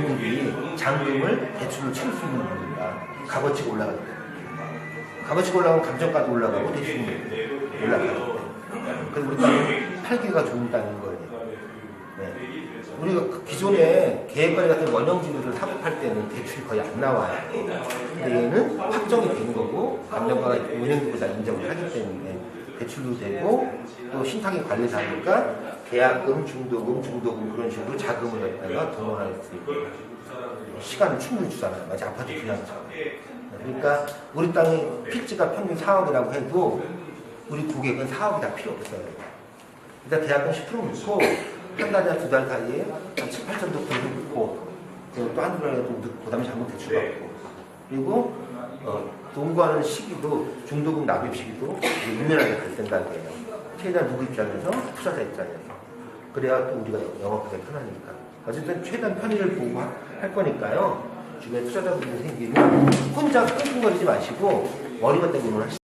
분들이 잔금을 대출을 치를 수 있는 겁니다. 값어치가 올라갈 때. 값어치가 올라가면 감정가도 올라가고 대출이 올라가요. 그래서 우리 땅은 팔기가 좋다는 거예요. 네. 우리가 그 기존에 계획관리 같은 원형지주를 사고 팔 때는 대출이 거의 안 나와요. 근데 얘는 확정이 된 거고 감정가가 은행도 다 인정을 하기 때문에 대출도 되고 또 신탁이 관리사니까 계약금, 중도금 그런 식으로 자금을 갖다가 동원할 수 있고 시간을 충분히 주잖아요. 마치 아파트 분양처럼. 그러니까 우리 땅의 필지가 평균 4억이라고 해도 우리 고객은 4억이 다 필요 없어요. 일단 계약금 10% 넣고 한 달이나 두 달 사이에 한 7, 8천 도 넣고 또 한두 달이라도 넣고 그다음에 잘못 대출 받고 그리고 농구하는 시기도 중도금 납입 시기도 유연하게 갈 된다는 거예요. 최대한 누구 입장에서 투자자 입장에서 그래야 또 우리가 영업하기 편하니까 어쨌든 최대한 편의를 보고 할 거니까요. 주변에 투자자분들 생기면 혼자 끙끙거리지 마시고 머리가 때문에 하시죠.